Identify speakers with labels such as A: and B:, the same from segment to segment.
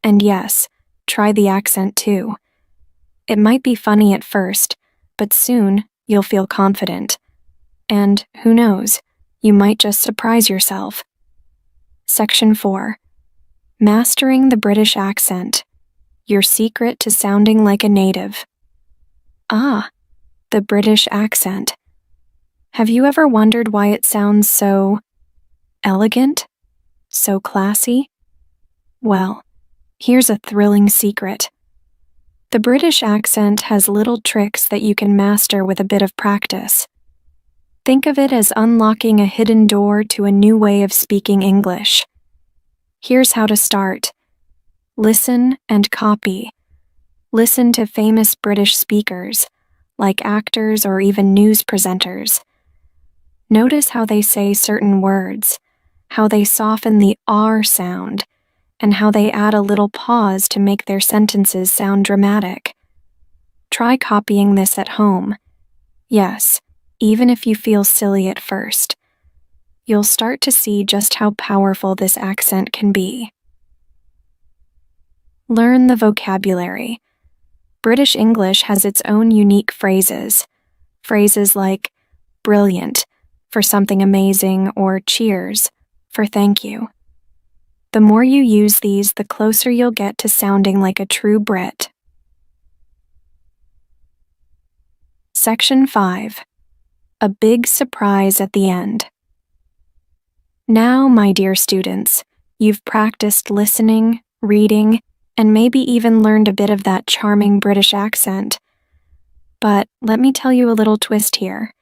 A: And yes, try the accent too. It might be funny at first, but soon you'll feel confident. And who knows, you might just surprise yourself. Section 4. Mastering the British accent. Your secret to sounding like a native. Ah, the British accent. Have you ever wondered why it sounds so elegant? So classy? Well, here's a thrilling secret. The British accent has little tricks that you can master with a bit of practice. Think of it as unlocking a hidden door to a new way of speaking English. Here's how to start. Listen and copy. Listen to famous British speakers, like actors or even news presenters. Notice how they say certain words, how they soften the R sound, and how they add a little pause to make their sentences sound dramatic. Try copying this at home. Yes, even if you feel silly at first. You'll start to see just how powerful this accent can be. Learn the vocabulary. British English has its own unique phrases. Phrases like brilliant for something amazing or cheers for thank you. The more you use these, the closer you'll get to sounding like a true Brit. Section 5. A big surprise at the end. Now, my dear students, you've practiced listening, reading, and maybe even learned a bit of that charming British accent. But let me tell you a little twist here.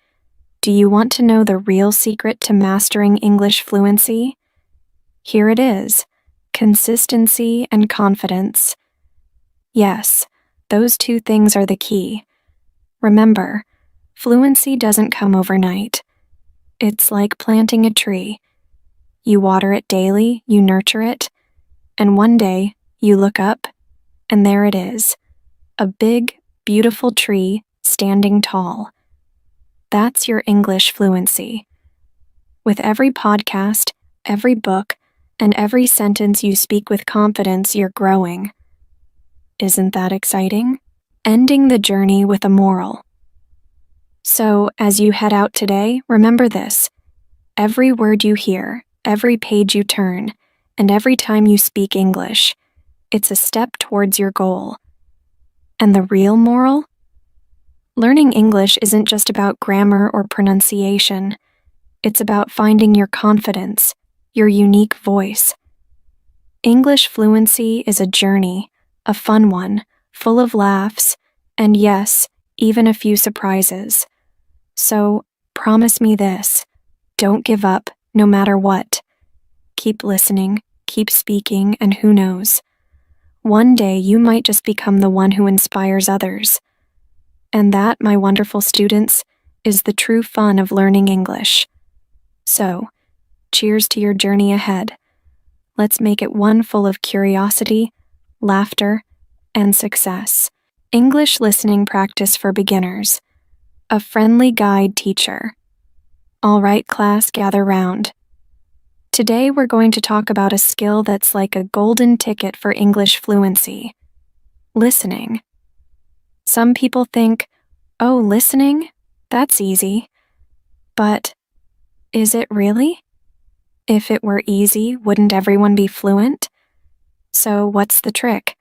A: Do you want to know the real secret to mastering English fluency? Here it is: consistency and confidence. Yes, those two things are the key. Remember, fluency doesn't come overnight. It's like planting a tree. You water it daily, you nurture it, and one day you look up, and there it is, a big, beautiful tree standing tall. That's your English fluency. With every podcast, every book, and every sentence you speak with confidence, you're growing. Isn't that exciting? Ending the journey with a moral. So, as you head out today, remember this. Every word you hear, every page you turn, and every time you speak English, it's a step towards your goal. And the real moral? Learning English isn't just about grammar or pronunciation. It's about finding your confidence, your unique voice. English fluency is a journey, a fun one, full of laughs, and yes, even a few surprises. So, promise me this: don't give up, no matter what. Keep listening, keep speaking, and who knows? One day you might just become the one who inspires others. And that, my wonderful students, is the true fun of learning English. So, cheers to your journey ahead. Let's make it one full of curiosity, laughter, and success. English listening practice for beginners. A friendly guide teacher. All right, class, gather round. Today we're going to talk about a skill that's like a golden ticket for English fluency. Listening. Some people think, oh, listening? That's easy. But is it really? If it were easy, wouldn't everyone be fluent? So what's the trick?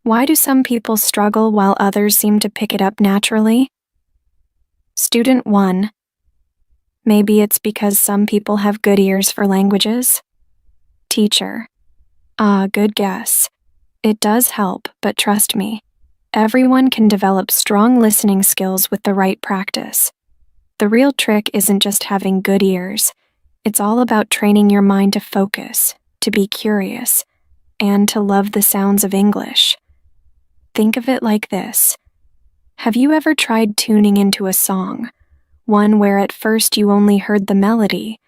A: Why do some people struggle while others seem to pick it up naturally? Student 1. Maybe it's because some people have good ears for languages? Teacher. Ah, good guess. It does help, but trust me, everyone can develop strong listening skills with the right practice. The real trick isn't just having good ears. It's all about training your mind to focus, to be curious, and to love the sounds of English. Think of it like this. Have you ever tried tuning into a song, one where at first you only heard the melody,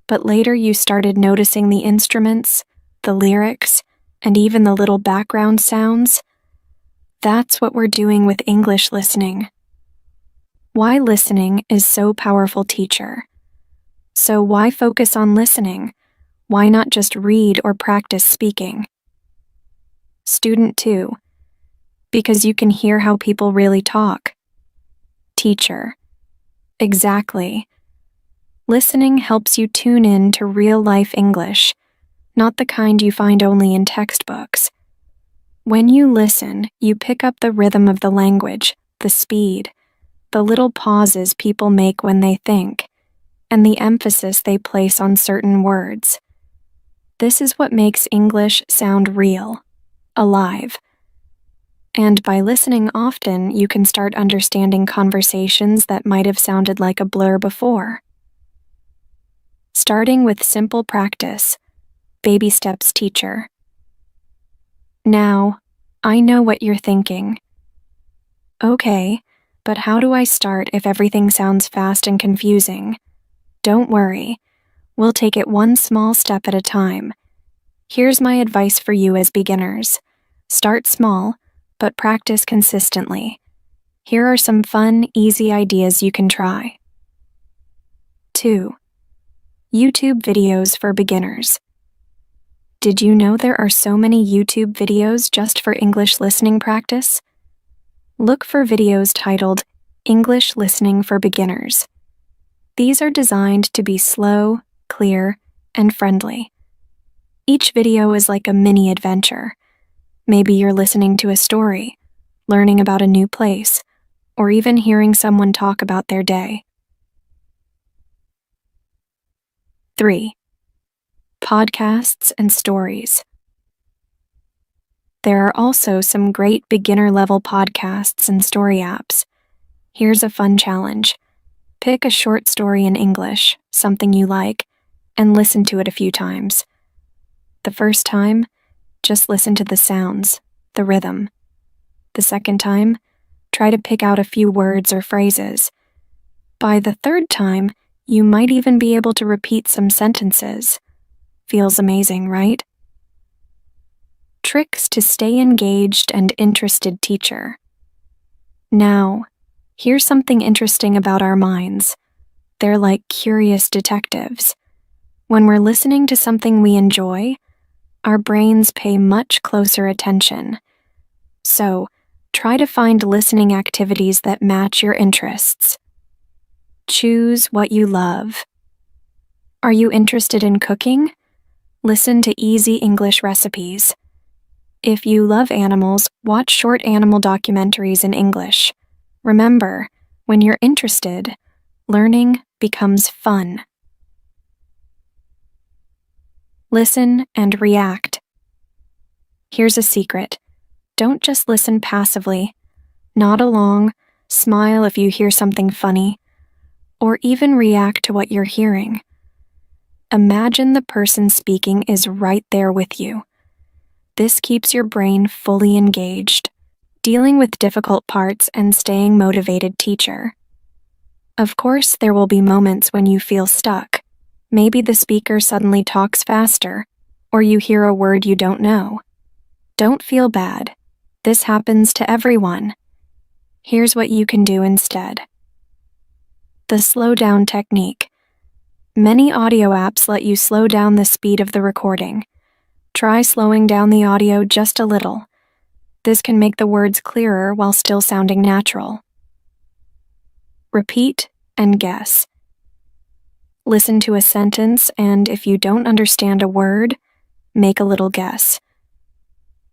A: but later you started noticing the instruments, the lyrics, and even the little background sounds? That's what we're doing with English listening. Why listening is so powerful, teacher. So why focus on listening? Why not just read or practice speaking? student too, because you can hear how people really talk. Teacher: exactly. Listening helps you tune in to real-life English, not the kind you find only in textbooks. When you listen, you pick up the rhythm of the language, the speed, the little pauses people make when they think, and the emphasis they place on certain words. This is what makes English sound real, alive. And by listening often, you can start understanding conversations that might have sounded like a blur before. Starting with simple practice. Baby steps, teacher. Now, I know what you're thinking. Okay, but how do I start if everything sounds fast and confusing? Don't worry. We'll take it one small step at a time. Here's my advice for you as beginners. Start small, but practice consistently. Here are some fun, easy ideas you can try. 2. YouTube videos for beginners. Did you know there are so many YouTube videos just for English listening practice? Look for videos titled English Listening for Beginners. These are designed to be slow, clear, and friendly. Each video is like a mini adventure. Maybe you're listening to a story, learning about a new place, or even hearing someone talk about their day. 3. Podcasts and stories. There are also some great beginner-level podcasts and story apps. Here's a fun challenge. Pick a short story in English, something you like, and listen to it a few times. The first time, just listen to the sounds, the rhythm. The second time, try to pick out a few words or phrases. By the third time, you might even be able to repeat some sentences. Feels amazing, right? Tricks to stay engaged and interested, teacher. Now, here's something interesting about our minds. They're like curious detectives. When we're listening to something we enjoy, our brains pay much closer attention. So, try to find listening activities that match your interests. Choose what you love. Are you interested in cooking? Listen to easy English recipes. If you love animals, watch short animal documentaries in English. Remember, when you're interested, learning becomes fun. Listen and react. Here's a secret. Don't just listen passively. Nod along, smile if you hear something funny, or even react to what you're hearing. Imagine the person speaking is right there with you. This keeps your brain fully engaged, dealing with difficult parts and staying motivated, teacher. Of course, there will be moments when you feel stuck. Maybe the speaker suddenly talks faster, or you hear a word you don't know. Don't feel bad. This happens to everyone. Here's what you can do instead. The slow down technique. Many audio apps let you slow down the speed of the recording. Try slowing down the audio just a little. This can make the words clearer while still sounding natural. Repeat and guess. Listen to a sentence, and if you don't understand a word, make a little guess.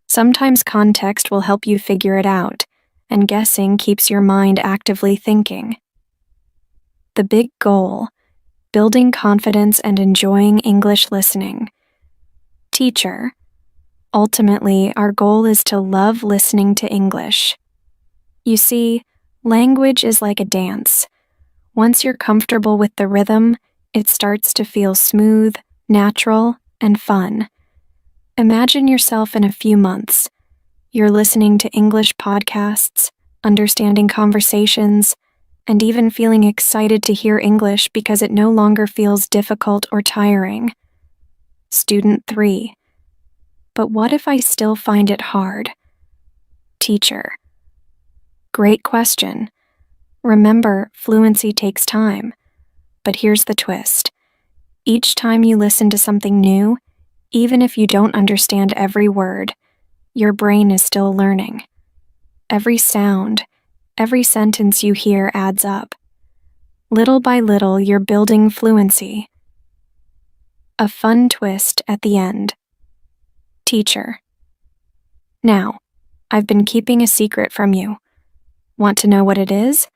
A: Sometimes context will help you figure it out, and guessing keeps your mind actively thinking. The big goal: building confidence and enjoying English listening. Teacher, ultimately, our goal is to love listening to English. You see, language is like a dance. Once you're comfortable with the rhythm, it starts to feel smooth, natural, and fun. Imagine yourself in a few months. You're listening to English podcasts, understanding conversations, and even feeling excited to hear English because it no longer feels difficult or tiring. Student 3. But what if I still find it hard? Teacher. Great question. Remember, fluency takes time. But here's the twist. Each time you listen to something new, even if you don't understand every word, your brain is still learning. Every sound, every sentence you hear adds up. Little by little, you're building fluency. A fun twist at the end. Teacher. Now, I've been keeping a secret from you. Want to know what it is?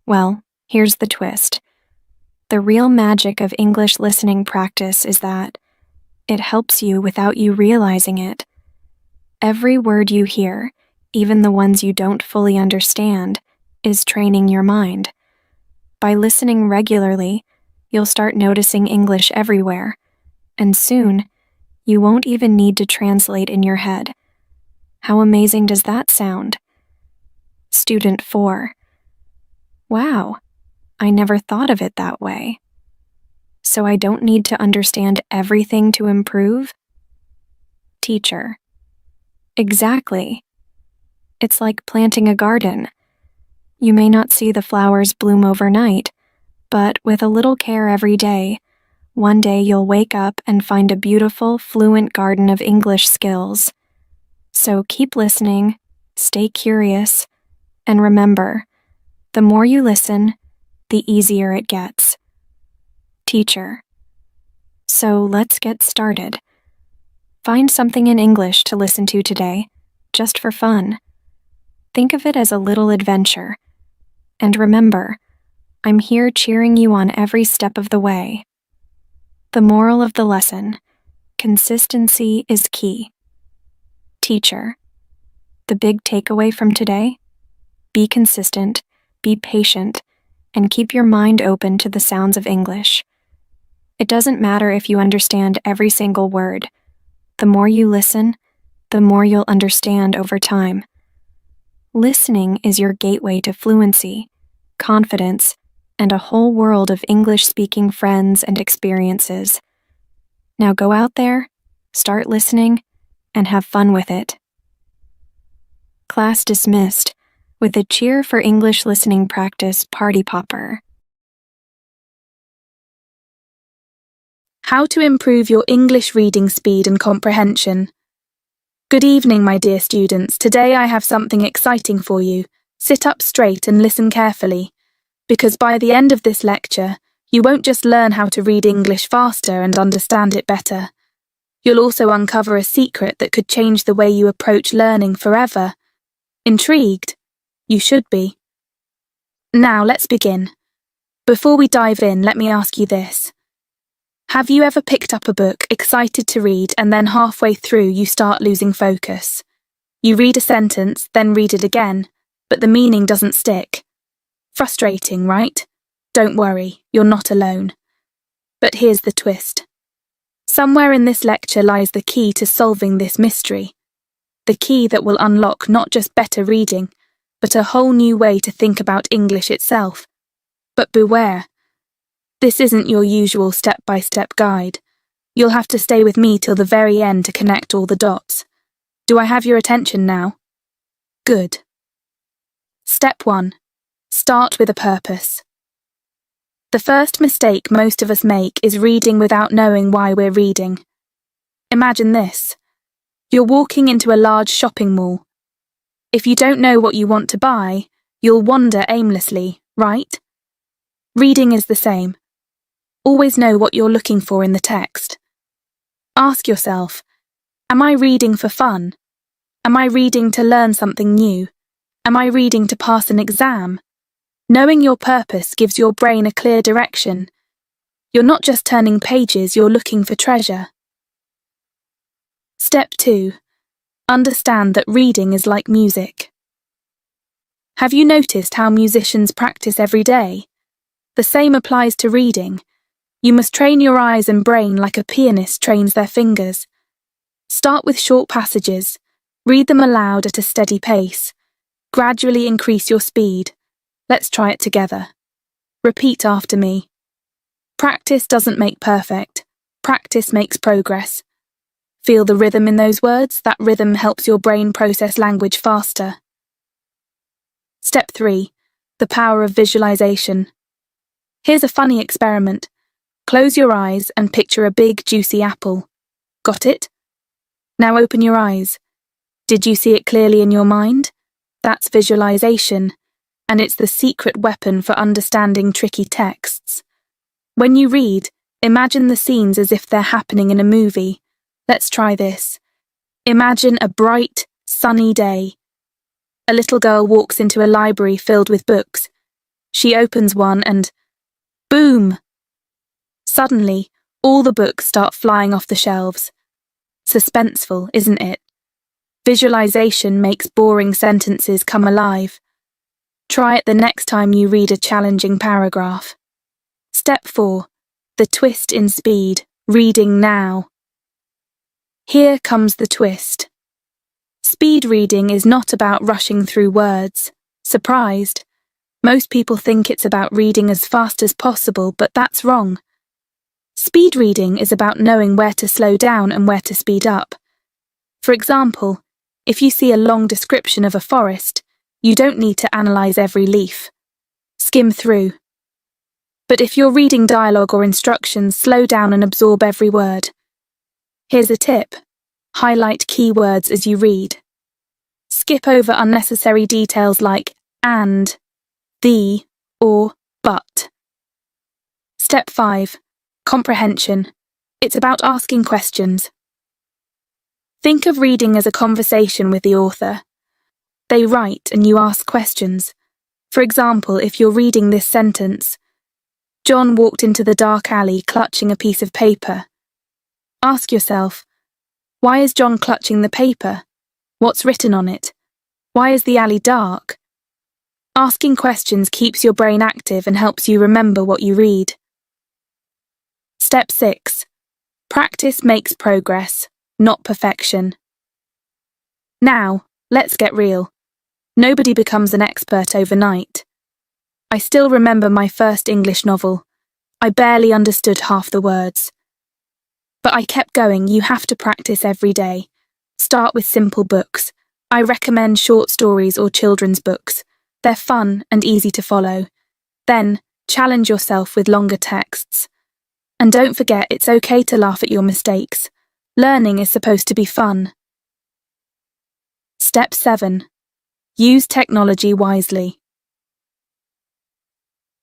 A: Well, here's the twist. The real magic of English listening practice is that it helps you without you realizing it. Every word you hear, even the ones you don't fully understand, is training your mind. By listening regularly, you'll start noticing English everywhere, and soon, you won't even need to translate in your head. How amazing does that sound? Student 4. Wow, I never thought of it that way. So I don't need to understand everything to improve? Teacher. Exactly. It's like planting a garden. You may not see the flowers bloom overnight, but with a little care every day, one day you'll wake up and find a beautiful, fluent garden of English skills. So keep listening, stay curious, and remember, the more you listen, the easier it gets. Teacher. So let's get started. Find something in English to listen to today, just for fun. Think of it as a little adventure. And remember, I'm here cheering you on every step of the way. The moral of the lesson: consistency is key. Teacher. The big takeaway from today? Be consistent, be patient, and keep your mind open to the sounds of English. It doesn't matter if you understand every single word. The more you listen, the more you'll understand over time. Listening is your gateway to fluency, confidence, and a whole world of English-speaking friends and experiences. Now go out there, start listening, and have fun with it. Class dismissed, with a cheer for English listening practice party popper.
B: How to improve your English reading speed and comprehension. Good evening, my dear students. Today I have something exciting for you. Sit up straight and listen carefully, because by the end of this lecture, you won't just learn how to read English faster and understand it better. You'll also uncover a secret that could change the way you approach learning forever. Intrigued? You should be. Now let's begin. Before we dive in, let me ask you this. Have you ever picked up a book, excited to read, and then halfway through you start losing focus? You read a sentence, then read it again, but the meaning doesn't stick. Frustrating, right? Don't worry, you're not alone. But here's the twist. Somewhere in this lecture lies the key to solving this mystery. The key that will unlock not just better reading, but a whole new way to think about English itself. But beware. This isn't your usual step-by-step guide. You'll have to stay with me till the very end to connect all the dots. Do I have your attention now? Good. Step 1. Start with a purpose. The first mistake most of us make is reading without knowing why we're reading. Imagine this. You're walking into a large shopping mall. If you don't know what you want to buy, you'll wander aimlessly, right? Reading is the same. Always know what you're looking for in the text. Ask yourself, am I reading for fun? Am I reading to learn something new? Am I reading to pass an exam? Knowing your purpose gives your brain a clear direction. You're not just turning pages, you're looking for treasure. Step 2. Understand that reading is like music. Have you noticed how musicians practice every day? The same applies to reading. You must train your eyes and brain like a pianist trains their fingers. Start with short passages. Read them aloud at a steady pace. Gradually increase your speed. Let's try it together. Repeat after me. Practice doesn't make perfect. Practice makes progress. Feel the rhythm in those words? That rhythm helps your brain process language faster. Step 3. The power of visualization. Here's a funny experiment. Close your eyes and picture a big, juicy apple. Got it? Now open your eyes. Did you see it clearly in your mind? That's visualization, and it's the secret weapon for understanding tricky texts. When you read, imagine the scenes as if they're happening in a movie. Let's try this. Imagine a bright, sunny day. A little girl walks into a library filled with books. She opens one and boom! Suddenly, all the books start flying off the shelves. Suspenseful, isn't it? Visualization makes boring sentences come alive. Try it the next time you read a challenging paragraph. Step 4. The twist in speed. Reading now. Here comes the twist. Speed reading is not about rushing through words. Surprised? Most people think it's about reading as fast as possible, but that's wrong. Speed reading is about knowing where to slow down and where to speed up. For example, if you see a long description of a forest, you don't need to analyze every leaf. Skim through. But if you're reading dialogue or instructions, slow down and absorb every word. Here's a tip. Highlight key words as you read. Skip over unnecessary details like and, the, or but. Step 5. Comprehension. It's about asking questions. Think of reading as a conversation with the author. They write and you ask questions. For example, if you're reading this sentence, John walked into the dark alley clutching a piece of paper. Ask yourself, why is John clutching the paper? What's written on it? Why is the alley dark? Asking questions keeps your brain active and helps you remember what you read. Step 6. Practice makes progress, not perfection. Now, let's get real. Nobody becomes an expert overnight. I still remember my first English novel. I barely understood half the words. But I kept going. You have to practice every day. Start with simple books. I recommend short stories or children's books. They're fun and easy to follow. Then, challenge yourself with longer texts. And don't forget, it's okay to laugh at your mistakes. Learning is supposed to be fun. Step 7. Use technology wisely.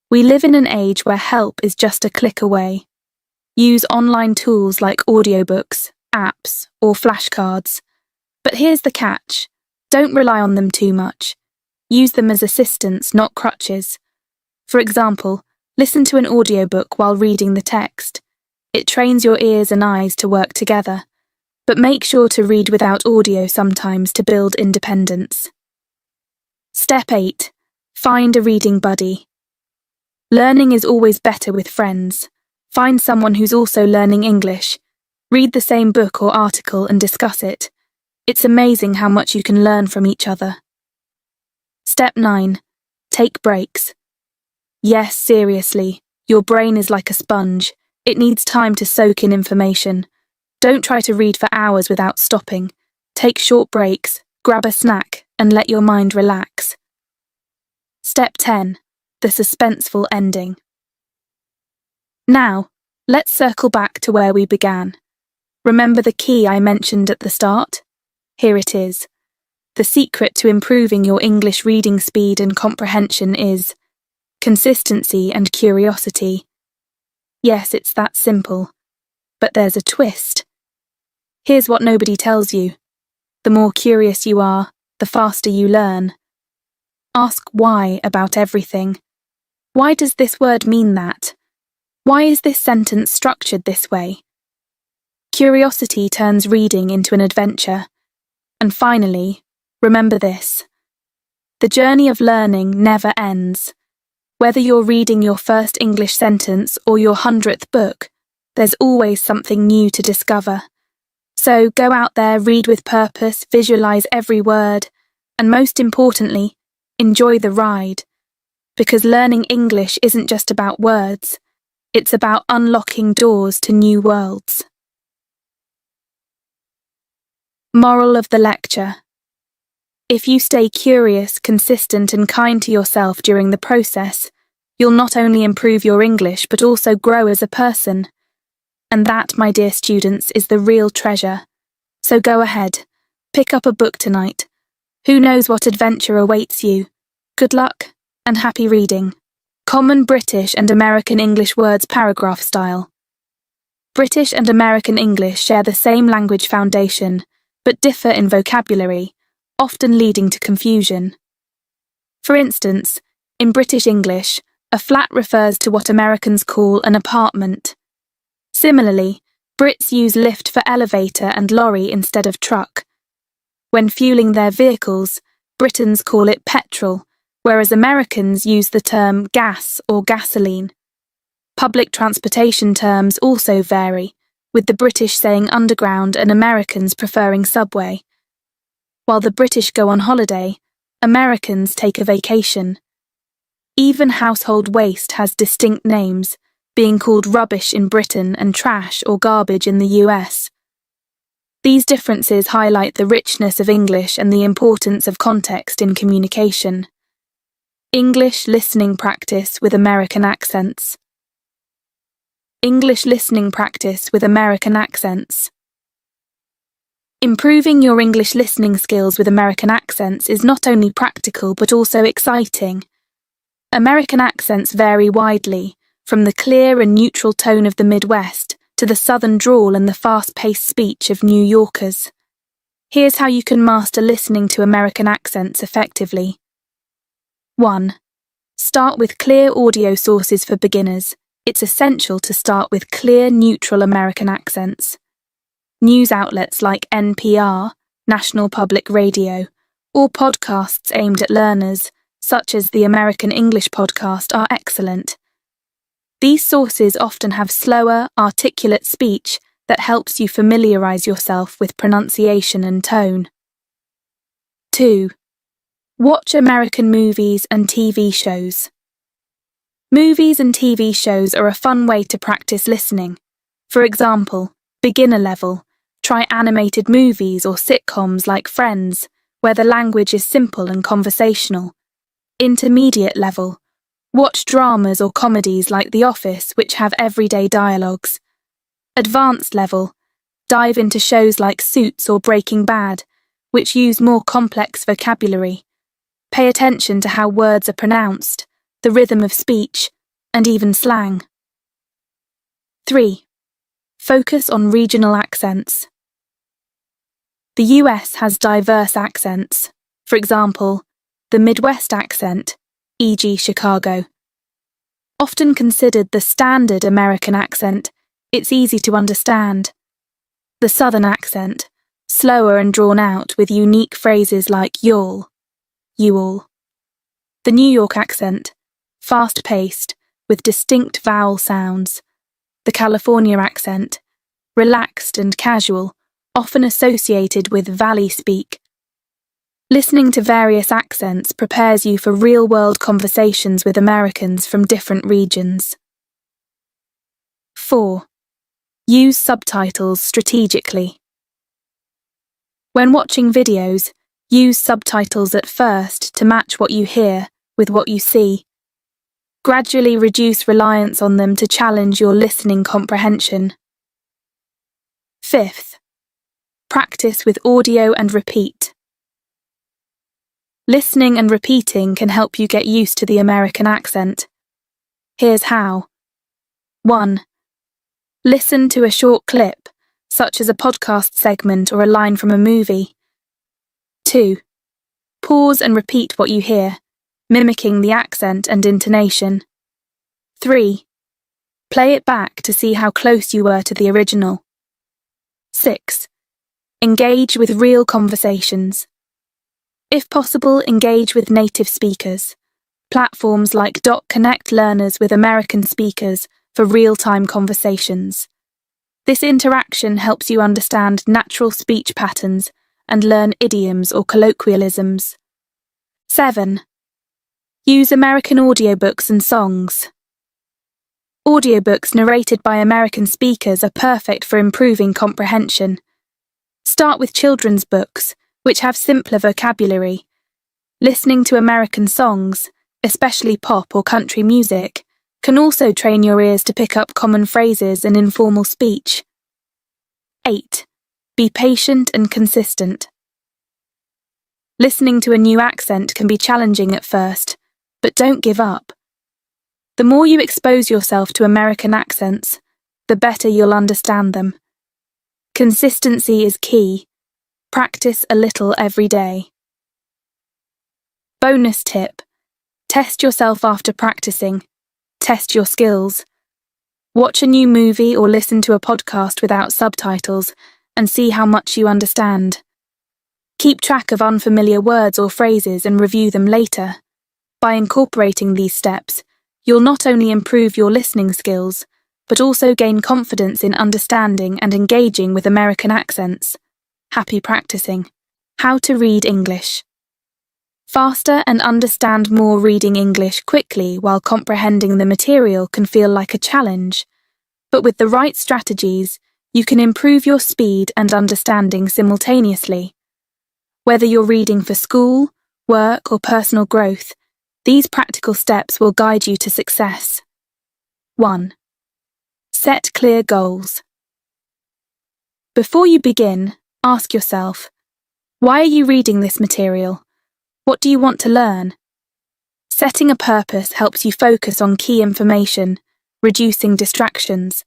B: We live in an age where help is just a click away. Use online tools like audiobooks, apps, or flashcards. But here's the catch. Don't rely on them too much. Use them as assistants, not crutches. For example, listen to an audiobook while reading the text. It trains your ears and eyes to work together. But make sure to read without audio sometimes to build independence. Step 8. Find a reading buddy. Learning is always better with friends. Find someone who's also learning English. Read the same book or article and discuss it. It's amazing how much you can learn from each other. Step 9. Take breaks. Yes, seriously, your brain is like a sponge. It needs time to soak in information. Don't try to read for hours without stopping. Take short breaks, grab a snack, and let your mind relax. Step 10. The suspenseful ending. Now, let's circle back to where we began. Remember the key I mentioned at the start? Here it is. The secret to improving your English reading speed and comprehension is consistency and curiosity. Yes, it's that simple. But there's a twist. Here's what nobody tells you. The more curious you are, the faster you learn. Ask why about everything. Why does this word mean that? Why is this sentence structured this way? Curiosity turns reading into an adventure. And finally, remember this. The journey of learning never ends. Whether you're reading your first English sentence or your 100th book, there's always something new to discover. So go out there, read with purpose, visualize every word, and most importantly, enjoy the ride. Because learning English isn't just about words. It's about unlocking doors to new worlds. Moral of the lecture. If you stay curious, consistent, and kind to yourself during the process, you'll not only improve your English but also grow as a person. And that, my dear students, is the real treasure. So go ahead, Pick up a book tonight. Who knows what adventure awaits you? Good luck and happy reading. Common British and American English words paragraph style. British and American English share the same language foundation, but differ in vocabulary, often leading to confusion. For instance, in British English, a flat refers to what Americans call an apartment. Similarly, Brits use lift for elevator and lorry instead of truck. When fueling their vehicles, Britons call it petrol, whereas Americans use the term gas or gasoline. Public transportation terms also vary, with the British saying underground and Americans preferring subway. While the British go on holiday, Americans take a vacation. Even household waste has distinct names, being called rubbish in Britain and trash or garbage in the US. These differences highlight the richness of English and the importance of context in communication. English listening practice with American accents. English listening practice with American accents. Improving your English listening skills with American accents is not only practical but also exciting. American accents vary widely, from the clear and neutral tone of the Midwest to the Southern drawl and the fast-paced speech of New Yorkers. Here's how you can master listening to American accents effectively. 1. Start with clear audio sources for beginners. It's essential to start with clear, neutral American accents. News outlets like NPR, National Public Radio, or podcasts aimed at learners, such as the American English podcast, are excellent. These sources often have slower, articulate speech that helps you familiarize yourself with pronunciation and tone. 2. Watch American movies and TV shows. Movies and TV shows are a fun way to practice listening. For example, beginner level, try animated movies or sitcoms like Friends, where the language is simple and conversational. Intermediate level, watch dramas or comedies like The Office, which have everyday dialogues. Advanced level, dive into shows like Suits or Breaking Bad, which use more complex vocabulary. Pay attention to how words are pronounced, the rhythm of speech, and even slang. 3. Focus on regional accents. The US has diverse accents. For example, the Midwest accent, e.g. Chicago. Often considered the standard American accent, it's easy to understand. The Southern accent, slower and drawn out with unique phrases like y'all, you all. The New York accent, fast-paced with distinct vowel sounds. The California accent, relaxed and casual, often associated with valley speak. Listening to various accents prepares you for real-world conversations with Americans from different regions. 4. Use subtitles strategically. When watching videos, use subtitles at first to match what you hear with what you see. Gradually reduce reliance on them to challenge your listening comprehension. 5th. Practice with audio and repeat. Listening and repeating can help you get used to the American accent. Here's how. 1. Listen to a short clip, such as a podcast segment or a line from a movie. 2. Pause and repeat what you hear, mimicking the accent and intonation. 3. Play it back to see how close you were to the original. 6. Engage with real conversations. If possible, engage with native speakers. Platforms like Connect learners with American speakers for real-time conversations. This interaction helps you understand natural speech patterns and learn idioms or colloquialisms. 7. Use American audiobooks and songs. Audiobooks narrated by American speakers are perfect for improving comprehension. Start with children's books, which have simpler vocabulary. Listening to American songs, especially pop or country music, can also train your ears to pick up common phrases and informal speech. 8. Be patient and consistent. Listening to a new accent can be challenging at first, but don't give up. The more you expose yourself to American accents, the better you'll understand them. Consistency is key. Practice a little every day. Bonus tip: test yourself after practicing. Test your skills. Watch a new movie or listen to a podcast without subtitles and see how much you understand. Keep track of unfamiliar words or phrases and review them later. By incorporating these steps, you'll not only improve your listening skills, but also gain confidence in understanding and engaging with American accents. Happy practicing. How to read English. Faster and understand more reading English quickly while comprehending the material can feel like a challenge, but with the right strategies, you can improve your speed and understanding simultaneously. Whether you're reading for school, work, or personal growth, these practical steps will guide you to success. 1. Set clear goals. Before you begin, ask yourself, why are you reading this material? What do you want to learn? Setting a purpose helps you focus on key information, reducing distractions.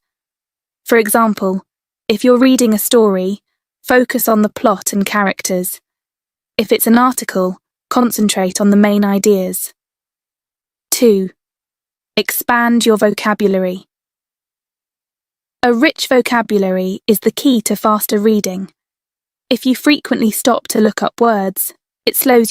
B: For example, if you're reading a story, focus on the plot and characters. If it's an article, concentrate on the main ideas. 2. Expand your vocabulary. A rich vocabulary is the key to faster reading. If you frequently stop to look up words, it slows